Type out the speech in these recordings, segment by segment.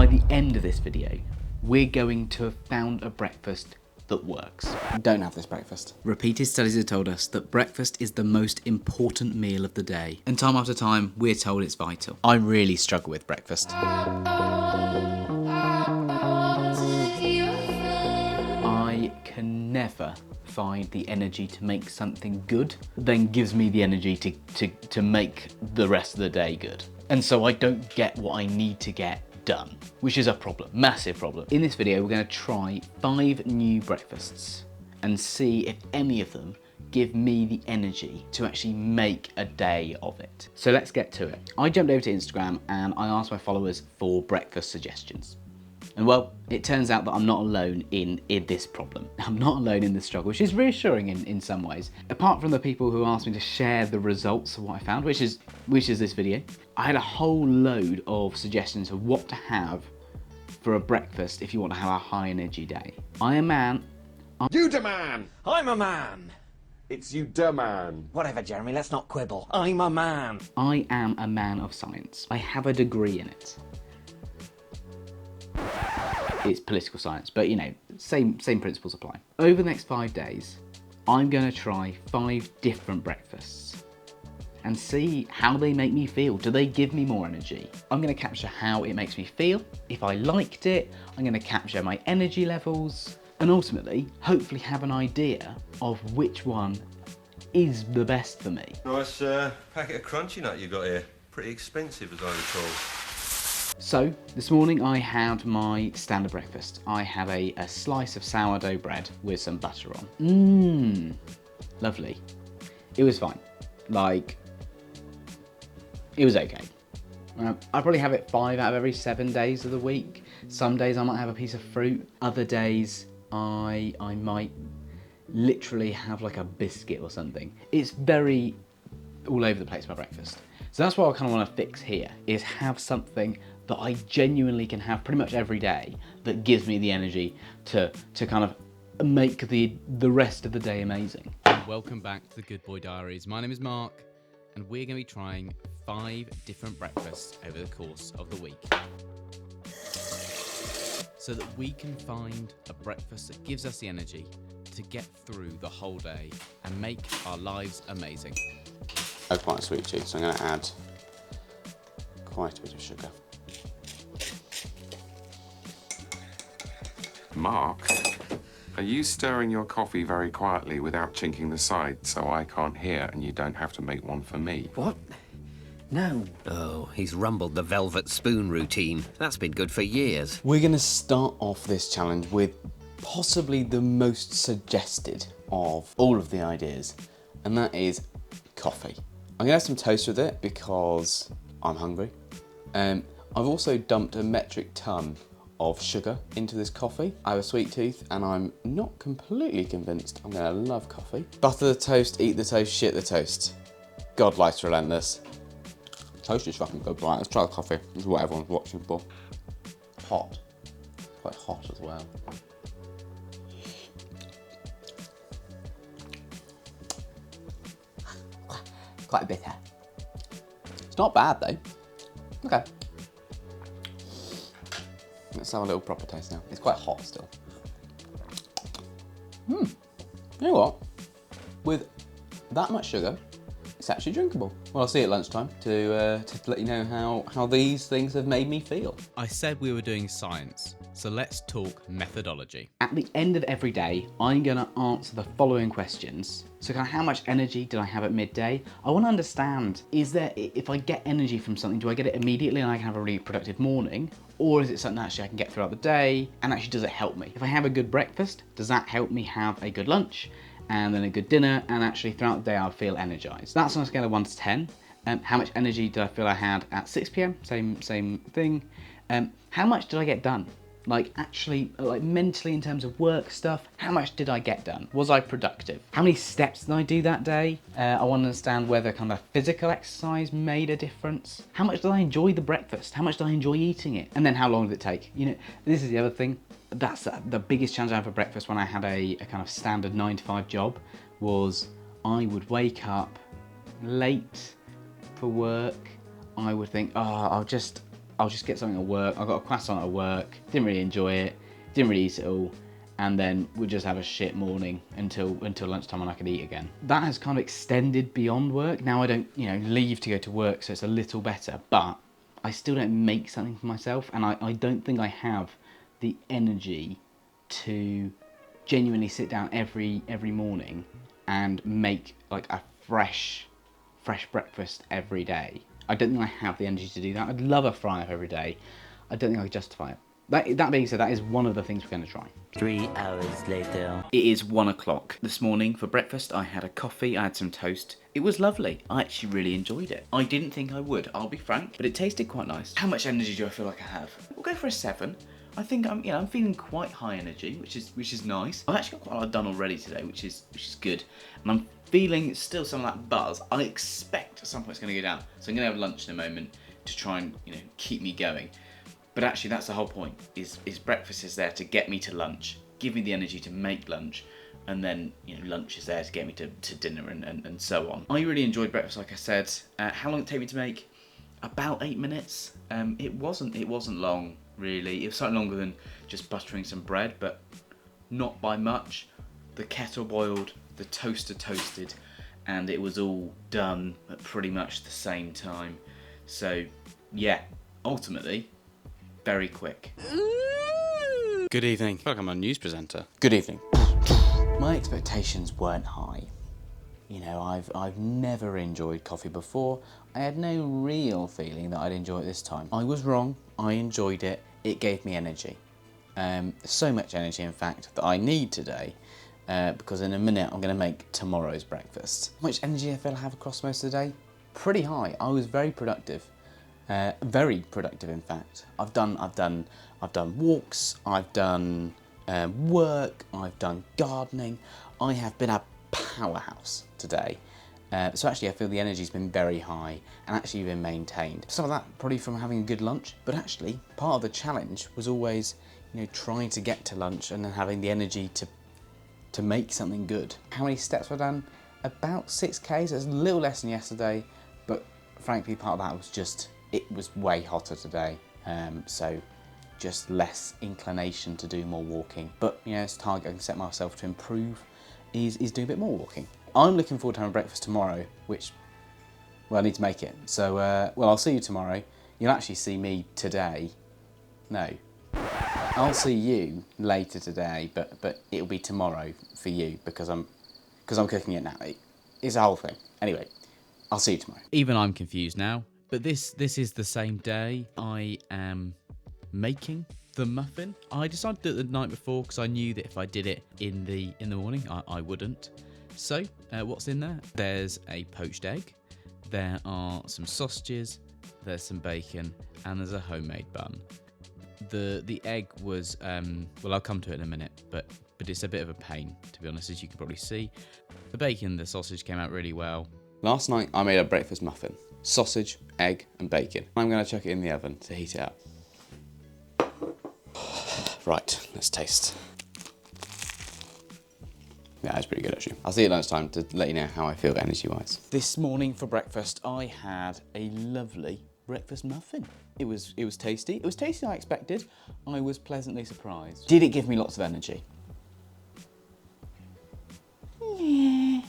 by the end of this video, we're going to have found a breakfast that works. Don't have this breakfast. Repeated studies have told us that breakfast is the most important meal of the day. And time after time, we're told it's vital. I really struggle with breakfast. I can never find the energy to make something good, then gives me the energy to make the rest of the day good. And so I don't get what I need to get done, which is a problem, massive problem. In this video, we're going to try 5 new breakfasts and see if any of them give me the energy to actually make a day of it. So let's get to it. I jumped over to Instagram and I asked my followers for breakfast suggestions. And well, it turns out that I'm not alone in this problem. I'm not alone in this struggle, which is reassuring in some ways. Apart from the people who asked me to share the results of what I found, which is this video, I had a whole load of suggestions of what to have for a breakfast if you want to have a high energy day. I am a man. You the man! I'm a man! It's you the man. Whatever, Jeremy, let's not quibble. I'm a man. I am a man of science. I have a degree in it. It's political science, but you know, same principles apply. Over the next 5 days, I'm going to try 5 different breakfasts and see how they make me feel. Do they give me more energy? I'm going to capture how it makes me feel. If I liked it, I'm going to capture my energy levels and ultimately, hopefully have an idea of which one is the best for me. Nice packet of crunchy nut you got here. Pretty expensive as I recall. So, this morning I had my standard breakfast. I had a slice of sourdough bread with some butter on. Mmm, lovely. It was fine. Like, it was okay. I probably have it 5 out of every 7 days of the week. Some days I might have a piece of fruit. Other days I might literally have like a biscuit or something. It's very all over the place, my breakfast. So that's what I kind of want to fix here, is have something that I genuinely can have pretty much every day that gives me the energy to kind of make the rest of the day amazing. Welcome back to the Good Boy Diaries. My name is Mark, and we're going to be trying 5 different breakfasts over the course of the week, so that we can find a breakfast that gives us the energy to get through the whole day and make our lives amazing. I'm quite a sweet tooth, so I'm going to add quite a bit of sugar. Mark, are you stirring your coffee very quietly without chinking the side so I can't hear and you don't have to make one for me? What? No. Oh, he's rumbled the velvet spoon routine. That's been good for years. We're going to start off this challenge with possibly the most suggested of all of the ideas, and that is coffee. I'm going to have some toast with it because I'm hungry. I've also dumped a metric ton of sugar into this coffee. I have a sweet tooth and I'm not completely convinced I'm going to love coffee. Butter the toast, eat the toast, shit the toast. God, life's relentless. Toast is fucking good, right? Let's try the coffee. This is what everyone's watching for. Hot. Quite hot as well. Quite bitter. It's not bad though. Okay. Let's have a little proper taste now. It's quite hot still. You know what? With that much sugar, it's actually drinkable. Well, I'll see you at lunchtime to let you know how these things have made me feel. I said we were doing science, so let's talk methodology. At the end of every day, I'm going to answer the following questions. So kind of how much energy did I have at midday? I want to understand, if I get energy from something, do I get it immediately and I can have a really productive morning? Or is it something actually I can get throughout the day? And actually, does it help me? If I have a good breakfast, does that help me have a good lunch? And then a good dinner, and actually throughout the day I'll feel energized. That's on a scale of 1 to 10. How much energy did I feel I had at 6 p.m? Same thing. How much did I get done? Like actually, like mentally in terms of work stuff, how much did I get done? Was I productive? How many steps did I do that day? I want to understand whether kind of physical exercise made a difference. How much did I enjoy the breakfast? How much did I enjoy eating it? And then how long did it take? You know, this is the other thing. That's the biggest challenge I had for breakfast when I had a kind of standard 9 to 5 job, was I would wake up late for work. I would think, oh, I'll just get something at work. I got a croissant at work, didn't really enjoy it, didn't really eat it all, and then we'll just have a shit morning until lunchtime when I can eat again. That has kind of extended beyond work. Now I don't, leave to go to work, so it's a little better, but I still don't make something for myself, and I don't think I have the energy to genuinely sit down every morning and make like a fresh breakfast every day. I don't think I have the energy to do that. I'd love a fry up every day. I don't think I could justify it. That being said, that is one of the things we're going to try. 3 hours later. It is 1 o'clock. This morning for breakfast I had a coffee, I had some toast. It was lovely. I actually really enjoyed it. I didn't think I would, I'll be frank, but it tasted quite nice. How much energy do I feel like I have? We'll go for a 7. I think I'm feeling quite high energy, which is nice. I've actually got quite a lot done already today, which is good. And I'm feeling still some of that buzz. I expect at some point it's going to go down. So I'm going to have lunch in a moment to try and keep me going. But actually that's the whole point. Is breakfast is there to get me to lunch, give me the energy to make lunch, and then lunch is there to get me to dinner and so on. I really enjoyed breakfast, like I said. How long did it take me to make? About 8 minutes. It wasn't long. Really, it was slightly longer than just buttering some bread, but not by much. The kettle boiled, the toaster toasted, and it was all done at pretty much the same time. So yeah, ultimately, very quick. Good evening. I feel like I'm a news presenter. Good evening. My expectations weren't high. I've never enjoyed coffee before. I had no real feeling that I'd enjoy it this time. I was wrong. I enjoyed it. It gave me energy. So much energy, in fact, that I need today, because in a minute I'm going to make tomorrow's breakfast. How much energy I feel I have across most of the day? Pretty high. I was very productive. Very productive, in fact. I've done walks. I've done work. I've done gardening. I have been a powerhouse today. So actually I feel the energy's been very high and actually been maintained. Some of that probably from having a good lunch, but actually part of the challenge was always, trying to get to lunch and then having the energy to make something good. How many steps were done? About 6K, so it's a little less than yesterday, but frankly part of that was just, it was way hotter today. So just less inclination to do more walking. But it's a target I can set myself to improve is do a bit more walking. I'm looking forward to having breakfast tomorrow, which, well, I need to make it. So, I'll see you tomorrow. You'll actually see me today. No. I'll see you later today, but it'll be tomorrow for you because I'm cooking it now. It's a whole thing. Anyway, I'll see you tomorrow. Even I'm confused now, but this is the same day I am making the muffin. I decided to do it the night before because I knew that if I did it in the morning, I wouldn't. So, what's in there? There's a poached egg, there are some sausages, there's some bacon, and there's a homemade bun. The egg was, well, I'll come to it in a minute, but it's a bit of a pain, to be honest, as you can probably see. The bacon and the sausage came out really well. Last night I made a breakfast muffin. Sausage, egg, and bacon. I'm going to chuck it in the oven to heat it up. Right, let's taste. Yeah, it's pretty good actually. I'll see you at lunchtime to let you know how I feel energy-wise. This morning for breakfast, I had a lovely breakfast muffin. It was tasty. It was tastier than I expected. I was pleasantly surprised. Did it give me lots of energy? Yeah.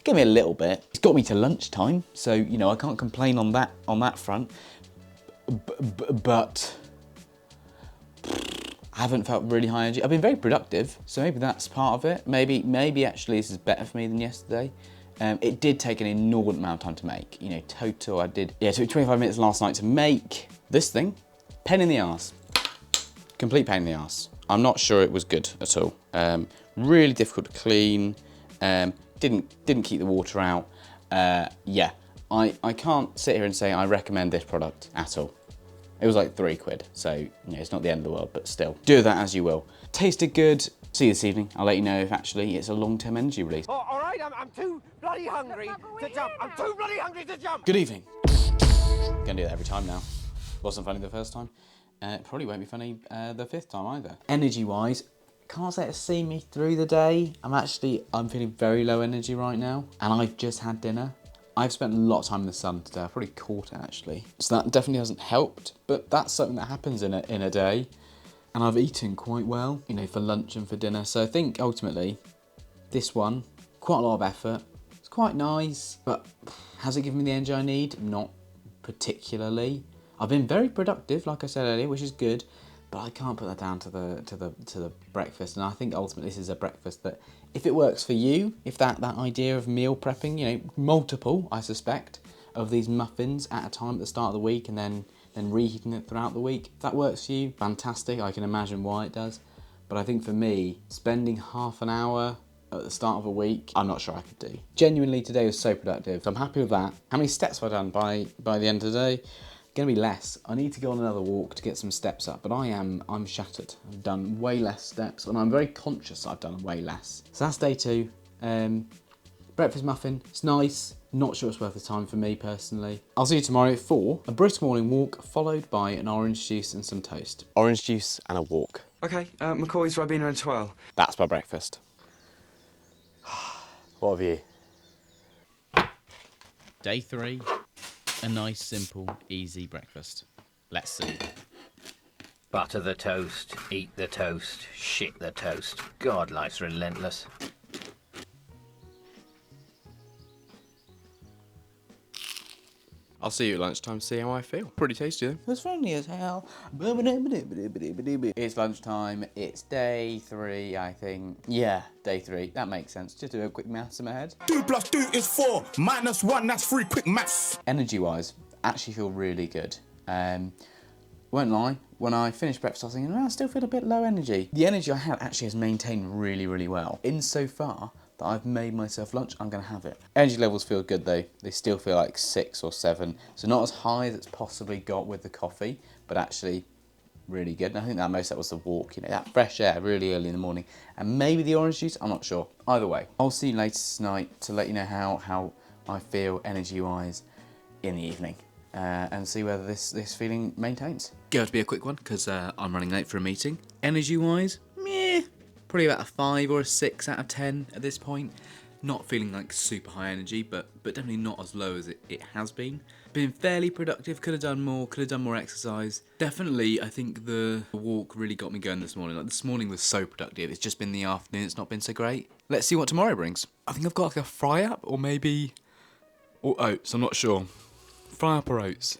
Gave me a little bit. It's got me to lunchtime, so I can't complain on that front. But I haven't felt really high energy. I've been very productive, so maybe that's part of it. Maybe actually this is better for me than yesterday. It did take an inordinate amount of time to make. Total it took 25 minutes last night to make this thing. Pain in the arse. Complete pain in the arse. I'm not sure it was good at all. Really difficult to clean. Didn't keep the water out. Yeah, I can't sit here and say I recommend this product at all. It was like £3, so it's not the end of the world, but still. Do that as you will. Tasted good. See you this evening. I'll let you know if actually it's a long-term energy release. Oh, all right, I'm too bloody hungry to jump. I'm too bloody hungry to jump. Good evening. Gonna do that every time now. Wasn't funny the first time. Probably won't be funny the 5th time either. Energy-wise, can't say it's seen me through the day. I'm feeling very low energy right now, and I've just had dinner. I've spent a lot of time in the sun today. I've probably caught it actually. So that definitely hasn't helped, but that's something that happens in a day. And I've eaten quite well, you know, for lunch and for dinner. So I think ultimately this one, quite a lot of effort. It's quite nice, but has it given me the energy I need? Not particularly. I've been very productive, like I said earlier, which is good, but I can't put that down to the breakfast. And I think ultimately this is a breakfast that, if it works for you, if that idea of meal prepping, you know, multiple, I suspect, of these muffins at a time at the start of the week and then reheating it throughout the week, if that works for you, fantastic. I can imagine why it does. But I think for me, spending half an hour at the start of a week, I'm not sure I could do. Genuinely, today was so productive. So I'm happy with that. How many steps have I done by the end of the day? Gonna be less. I need to go on another walk to get some steps up, but I'm shattered. I've done way less steps, and I'm very conscious I've done way less. So that's day 2. Breakfast muffin, it's nice. Not sure it's worth the time for me personally. I'll see you tomorrow for a brisk morning walk, followed by an orange juice and some toast. Orange juice and a walk. Okay, McCoy's Ribena and twirl. That's my breakfast. What have you? Day 3, a nice, simple, easy breakfast. Let's see. Butter the toast, eat the toast, shit the toast. God, life's relentless. I'll see you at lunchtime, see how I feel. Pretty tasty though. It's friendly as hell. It's lunchtime. It's day 3, I think. Yeah, day 3. That makes sense. Just do a quick maths in my head. 2 + 2 is 4. -1, that's 3. Quick maths. Energy-wise, actually feel really good. Won't lie, when I finished breakfast, I was thinking, I still feel a bit low energy. The energy I had actually has maintained really, really well. Insofar that I've made myself lunch, I'm gonna have it. Energy levels feel good though. They still feel like 6 or 7. So not as high as it's possibly got with the coffee, but actually really good. And I think that most of that was the walk, you know, that fresh air really early in the morning. And maybe the orange juice, I'm not sure. Either way, I'll see you later tonight to let you know how I feel energy-wise in the evening. And see whether this feeling maintains. Going to be a quick one because I'm running late for a meeting. Energy-wise, meh. Probably about a 5 or a 6 out of 10 at this point. Not feeling like super high energy, but definitely not as low as it has been. Been fairly productive, could have done more exercise. Definitely, I think the walk really got me going this morning. Like this morning was so productive, it's just been the afternoon, it's not been so great. Let's see what tomorrow brings. I think I've got like a fry-up or oats, I'm not sure. Fry-up or oats?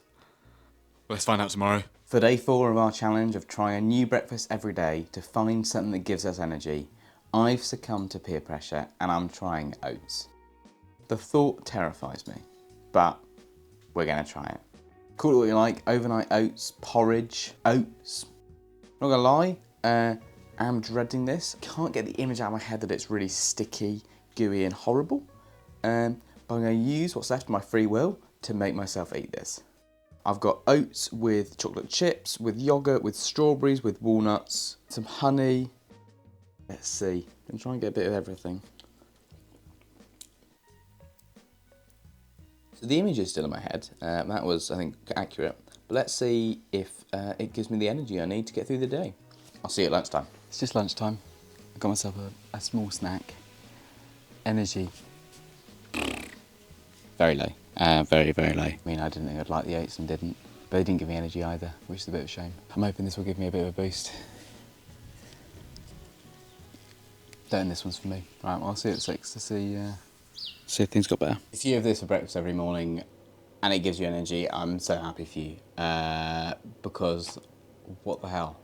Let's find out tomorrow. For day 4 of our challenge of trying a new breakfast every day to find something that gives us energy, I've succumbed to peer pressure and I'm trying oats. The thought terrifies me, but we're gonna try it. Call it what you like, overnight oats, porridge, oats. Not gonna lie, I'm dreading this. Can't get the image out of my head that it's really sticky, gooey and horrible. But I'm gonna use what's left of my free will to make myself eat this. I've got oats with chocolate chips, with yogurt, with strawberries, with walnuts, some honey. Let's see, I'm gonna try and get a bit of everything. So the image is still in my head, that was, I think, accurate. But let's see if it gives me the energy I need to get through the day. I'll see you at lunchtime. It's just lunchtime. I got myself a small snack. Energy. Very low. Very, very low. I mean, I didn't think I'd like the oats and didn't. But they didn't give me energy either, which is a bit of a shame. I'm hoping this will give me a bit of a boost. Don't think this one's for me. Right, well, I'll see you at 6 to see if things got better. If you have this for breakfast every morning and it gives you energy, I'm so happy for you. Because, what the hell?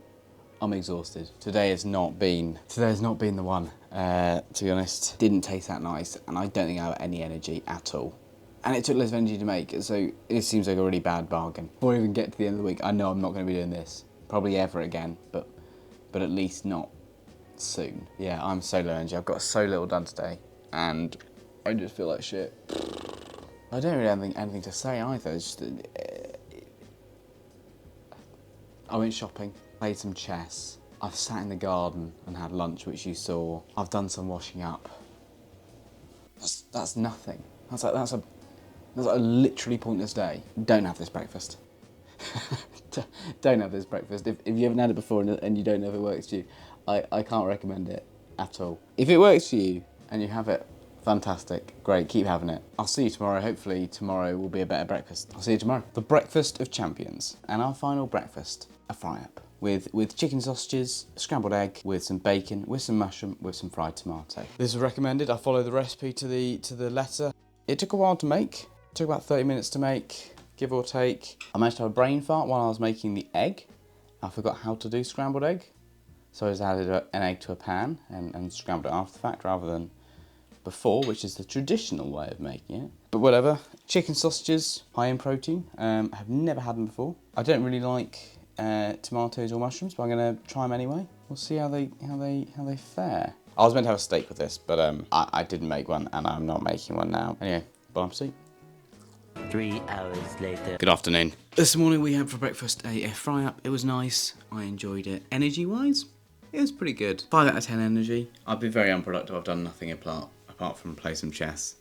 I'm exhausted. Today has not been the one, to be honest. Didn't taste that nice, and I don't think I have any energy at all. And it took less energy to make, so it seems like a really bad bargain. Before I even get to the end of the week, I know I'm not going to be doing this. Probably ever again, but at least not soon. Yeah, I'm so low energy. I've got so little done today, and I just feel like shit. I don't really have anything to say either. It's just, I went shopping, played some chess. I've sat in the garden and had lunch, which you saw. I've done some washing up. That's nothing. That's a literally pointless day. Don't have this breakfast. Don't have this breakfast. If you haven't had it before and you don't know if it works for you, I can't recommend it at all. If it works for you and you have it, Fantastic. Great. Keep having it. I'll see you tomorrow. Hopefully tomorrow will be a better breakfast. I'll see you tomorrow. The breakfast of champions. And our final breakfast, a fry-up. With chicken sausages, scrambled egg, with some bacon, with some mushroom, with some fried tomato. This was recommended. I followed the recipe to the letter. It took a while to make. It took about 30 minutes to make, give or take. I managed to have a brain fart while I was making the egg. I forgot how to do scrambled egg. So I just added an egg to a pan and scrambled it after the fact rather than before, which is the traditional way of making it. But whatever. Chicken sausages, high in protein. I've never had them before. I don't really like tomatoes or mushrooms, but I'm going to try them anyway. We'll see how they fare. I was meant to have a steak with this, but I didn't make one, and I'm not making one now. Anyway, bon appetit. 3 hours later. Good afternoon. This morning we had for breakfast a fry-up. It was nice. I enjoyed it. Energy-wise, it was pretty good. 5 out of 10 energy. I've been very unproductive. I've done nothing apart from play some chess.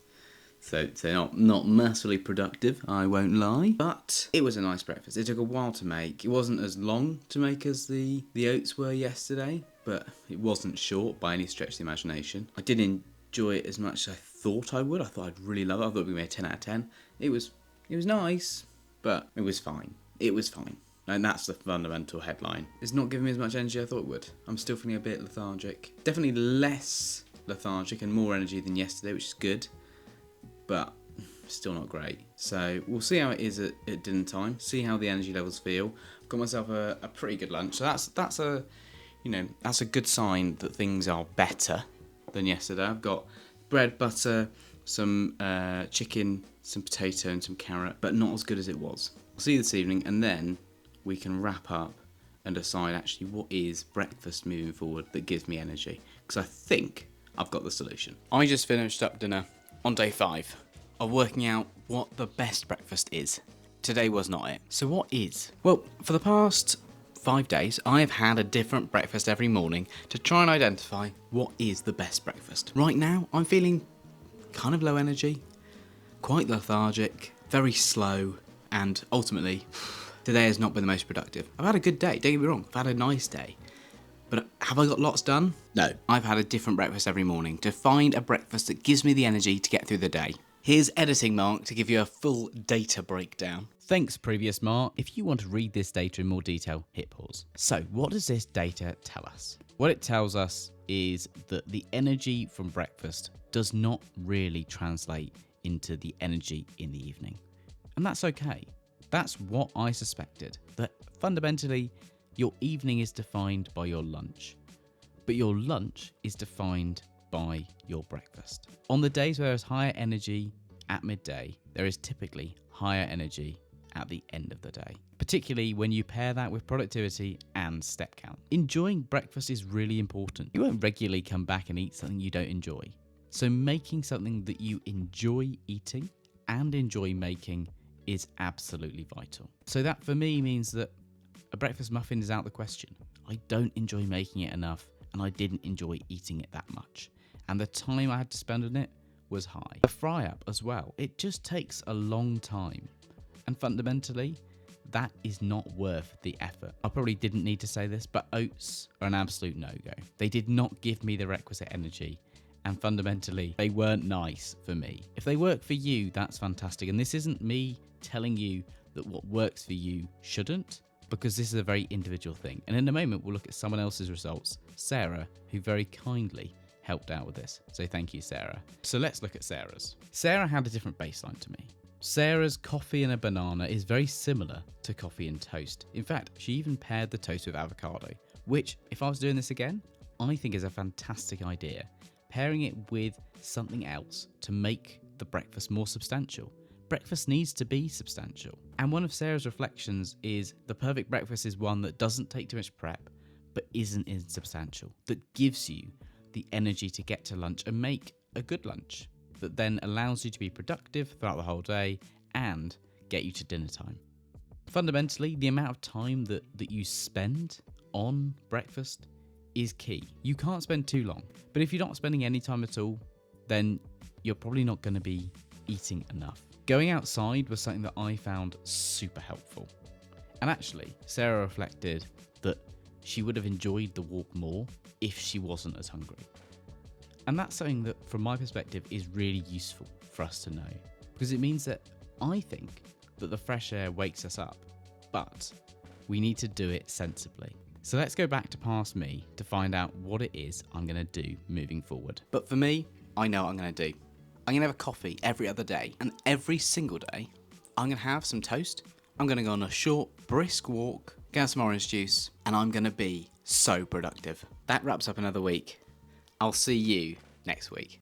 So not massively productive, I won't lie. But it was a nice breakfast. It took a while to make. It wasn't as long to make as the oats were yesterday, but it wasn't short by any stretch of the imagination. I did enjoy it as much as I thought I would. I thought I'd really love it. I thought it would be a 10 out of 10. It was nice, but it was fine. It was fine. And that's the fundamental headline. It's not giving me as much energy as I thought it would. I'm still feeling a bit lethargic. Definitely less lethargic and more energy than yesterday, which is good, but still not great. So we'll see how it is at dinner time, see how the energy levels feel. I've got myself a pretty good lunch, so that's a good sign that things are better than yesterday. I've got bread, butter, some chicken, some potato and some carrot, but not as good as it was. I'll see you this evening, and then we can wrap up and decide actually what is breakfast moving forward that gives me energy, because I think I've got the solution. I just finished up dinner on day 5 of working out what the best breakfast is. Today was not it. So what is? Well, for the past 5 days, I have had a different breakfast every morning to try and identify what is the best breakfast. Right now, I'm feeling kind of low energy, quite lethargic, very slow, and ultimately, today has not been the most productive. I've had a good day, don't get me wrong, I've had a nice day. But have I got lots done? No. I've had a different breakfast every morning to find a breakfast that gives me the energy to get through the day. Here's editing Mark to give you a full data breakdown. Thanks, previous Mark. If you want to read this data in more detail, hit pause. So, what does this data tell us? What it tells us is that the energy from breakfast does not really translate into the energy in the evening. And that's okay. That's what I suspected, that fundamentally your evening is defined by your lunch, but your lunch is defined by your breakfast. On the days where there's higher energy at midday, there is typically higher energy at the end of the day, particularly when you pair that with productivity and step count. Enjoying breakfast is really important. You won't regularly come back and eat something you don't enjoy. So making something that you enjoy eating and enjoy making is absolutely vital. So that for me means that a breakfast muffin is out of the question. I don't enjoy making it enough, and I didn't enjoy eating it that much. And the time I had to spend on it was high. The fry-up as well, it just takes a long time. And fundamentally, that is not worth the effort. I probably didn't need to say this, but oats are an absolute no-go. They did not give me the requisite energy, and fundamentally, they weren't nice for me. If they work for you, that's fantastic. And this isn't me telling you that what works for you shouldn't, because this is a very individual thing. And in a moment, we'll look at someone else's results, Sarah, who very kindly helped out with this. So thank you, Sarah. So let's look at Sarah's. Sarah had a different baseline to me. Sarah's coffee and a banana is very similar to coffee and toast. In fact, she even paired the toast with avocado, which, if I was doing this again, I think is a fantastic idea. Pairing it with something else to make the breakfast more substantial. Breakfast needs to be substantial. And one of Sarah's reflections is the perfect breakfast is one that doesn't take too much prep, but isn't insubstantial, that gives you the energy to get to lunch and make a good lunch, that then allows you to be productive throughout the whole day and get you to dinner time. Fundamentally, the amount of time that you spend on breakfast is key. You can't spend too long, but if you're not spending any time at all, then you're probably not going to be eating enough. Going outside was something that I found super helpful. And actually, Sarah reflected that she would have enjoyed the walk more if she wasn't as hungry. And that's something that, from my perspective, is really useful for us to know. Because it means that I think that the fresh air wakes us up, but we need to do it sensibly. So let's go back to past me to find out what it is I'm going to do moving forward. But for me, I know what I'm going to do. I'm going to have a coffee every other day, and every single day, I'm going to have some toast. I'm going to go on a short, brisk walk, get some orange juice, and I'm going to be so productive. That wraps up another week. I'll see you next week.